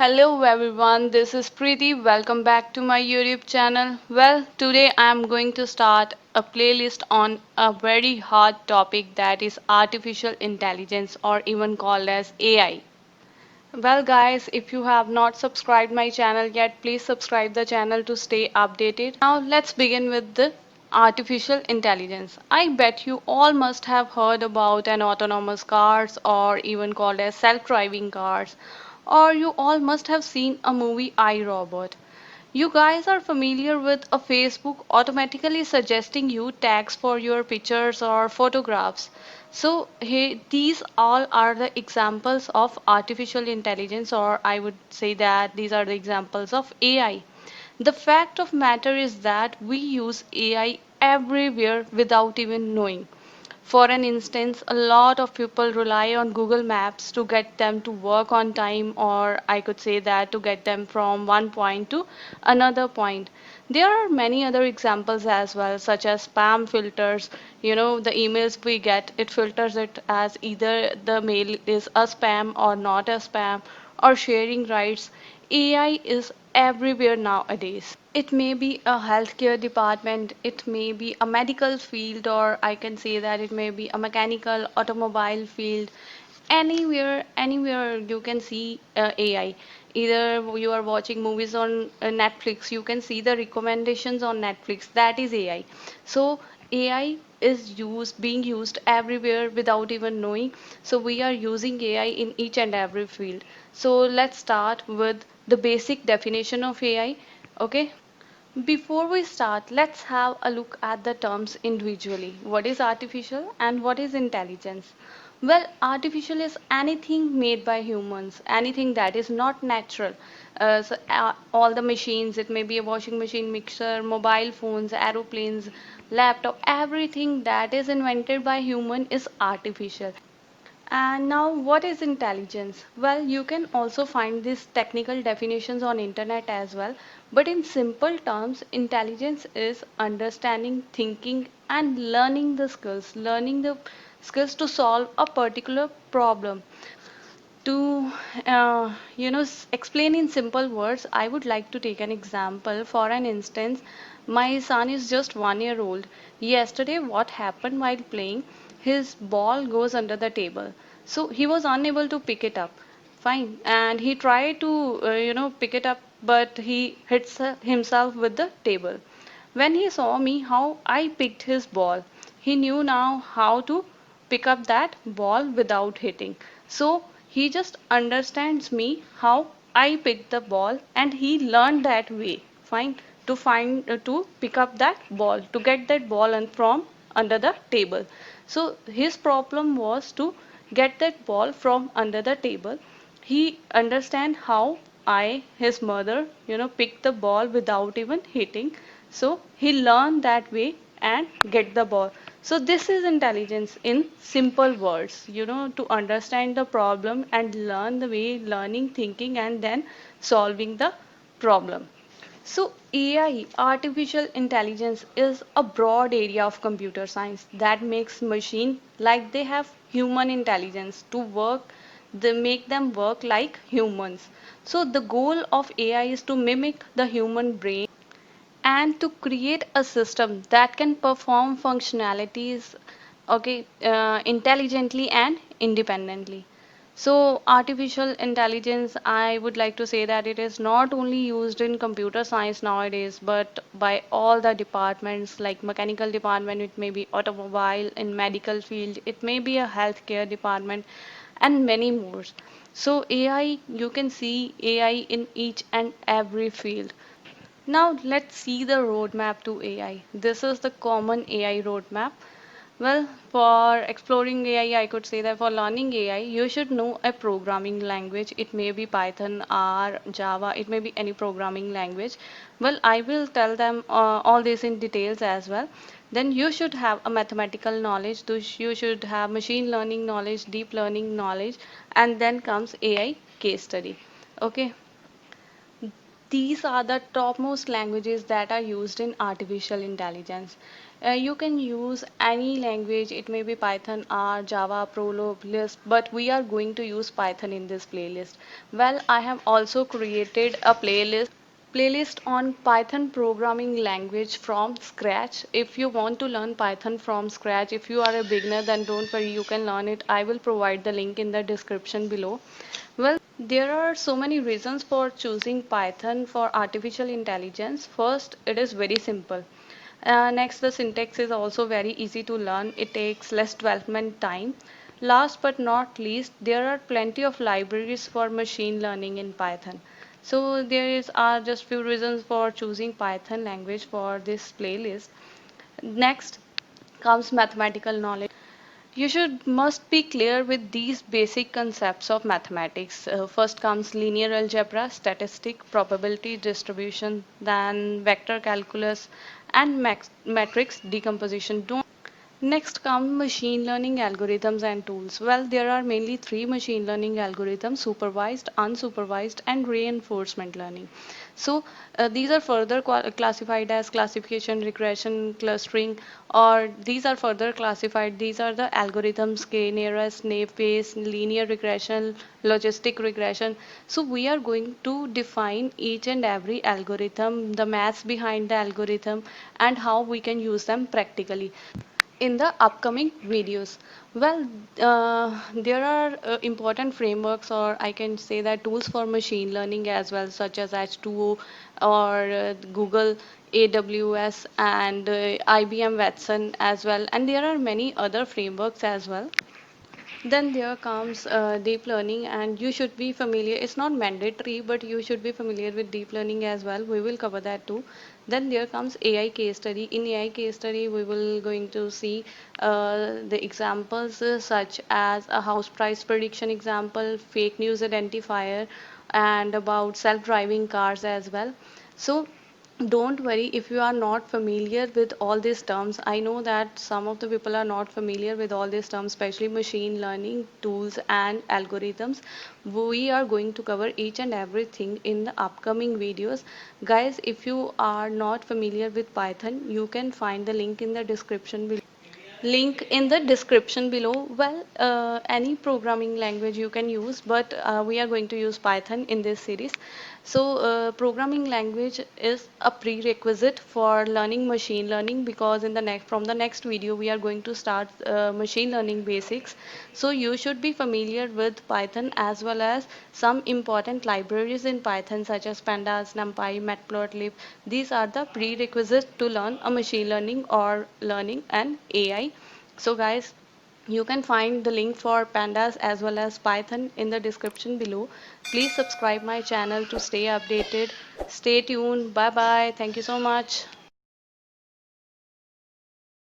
Hello everyone, this is Preeti. Welcome back to my YouTube channel. Well, today I am going to start a playlist on a very hot topic that is artificial intelligence or even called as AI. Well guys, if you have not subscribed my channel yet, please subscribe the channel to stay updated. Now let's begin with the artificial intelligence. I bet you all must have heard about an autonomous cars or even called as self-driving cars, or you all must have seen a movie iRobot. You guys are familiar with a Facebook automatically suggesting you tags for your pictures or photographs. So these all are the examples of artificial intelligence, or I would say that these are the examples of AI. The fact of matter is that we use AI everywhere without even knowing. For an instance, a lot of people rely on Google Maps to get them to work on time, or I could say that to get them from one point to another point. There are many other examples as well, such as spam filters. The emails we get, it filters it as either the mail is a spam or not a spam, or sharing rights. AI is everywhere nowadays. It may be a healthcare department, it may be a medical field, or I can say that it may be a mechanical, automobile field. Anywhere you can see AI. Either you are watching movies on Netflix, you can see the recommendations on Netflix. That is AI. So AI is being used everywhere without even knowing. So we are using AI in each and every field. So let's start with the basic definition of AI. Okay. Before we start, let's have a look at the terms individually. What is artificial and what is intelligence? Well, artificial is anything made by humans, anything that is not natural. All the machines, it may be a washing machine, mixer, mobile phones, aeroplanes, laptop, everything that is invented by human is artificial. And now what is intelligence? Well, you can also find these technical definitions on internet as well. But in simple terms, intelligence is understanding, thinking and learning the skills to solve a particular problem. To explain in simple words, I would like to take an example. For an instance, my son is just 1 year old. Yesterday, what happened while playing? His ball goes under the table, so he was unable to pick it up. Fine, and he tried to pick it up, but he hits himself with the table. When he saw me how I picked his ball, he knew now how to pick up that ball without hitting. So he just understands me how I picked the ball, and he learned that way. Fine, to pick up that ball, to get that ball and from under the table. So his problem was to get that ball from under the table. He understand how I, his mother, pick the ball without even hitting. So he learned that way and get the ball. So this is intelligence in simple words, to understand the problem and learn the way, learning, thinking, and then solving the problem. So AI, artificial intelligence, is a broad area of computer science that makes machine like they have human intelligence to work. They make them work like humans. So the goal of AI is to mimic the human brain and to create a system that can perform functionalities, okay, intelligently and independently. So artificial intelligence, I would like to say that it is not only used in computer science nowadays, but by all the departments, like mechanical department, it may be automobile, in medical field it may be a healthcare department, and many more. So AI, you can see AI in each and every field. Now let's see the roadmap to AI. This is the common AI roadmap. Well, for exploring AI, I could say that for learning AI, you should know a programming language. It may be Python, R, Java, it may be any programming language. Well, I will tell them all this in details as well. Then you should have a mathematical knowledge. You should have machine learning knowledge, deep learning knowledge, and then comes AI case study. Okay. These are the topmost languages that are used in artificial intelligence. You can use any language, it may be Python, R, Java, Prolog, Lisp, but we are going to use Python in this playlist. Well, I have also created a playlist on Python programming language from scratch. If you want to learn Python from scratch, if you are a beginner, then don't worry, you can learn it. I will provide the link in the description below. Well, there are so many reasons for choosing Python for artificial intelligence. First, it is very simple. Next, the syntax is also very easy to learn. It takes less development time. Last but not least, there are plenty of libraries for machine learning in Python. So are just few reasons for choosing Python language for this playlist. Next comes mathematical knowledge. You should must be clear with these basic concepts of mathematics. First comes linear algebra, statistic, probability distribution, then vector calculus, and matrix decomposition. Don't Next come machine learning algorithms and tools. Well, there are mainly three machine learning algorithms: supervised, unsupervised, and reinforcement learning. So these are further classified as classification, regression, clustering, or these are further classified. These are the algorithms: k-nearest, naive Bayes, linear regression, logistic regression. So we are going to define each and every algorithm, the maths behind the algorithm, and how we can use them practically in the upcoming videos. Well, there are important frameworks, or I can say that tools for machine learning as well, such as H2O or Google AWS and IBM Watson as well. And there are many other frameworks as well. Then there comes deep learning, and you should be familiar. It's not mandatory, but you should be familiar with deep learning as well. We will cover that too. Then there comes AI case study. In AI case study, we will going to see the examples such as a house price prediction example, fake news identifier, and about self-driving cars as well. So don't worry if you are not familiar with all these terms. I know that some of the people are not familiar with all these terms, especially machine learning tools and algorithms. We are going to cover each and everything in the upcoming videos. Guys, if you are not familiar with Python, you can find the link in the description below. Well, any programming language you can use, but we are going to use Python in this series. So programming language is a prerequisite for learning machine learning, because in the next from the next video we are going to start machine learning basics. So you should be familiar with Python as well as some important libraries in Python such as pandas, numpy, matplotlib. These are the prerequisites to learn a machine learning or learning an AI. So guys, you can find the link for pandas as well as Python in the description below. Please subscribe my channel to stay updated. Stay tuned. Bye bye. Thank you so much.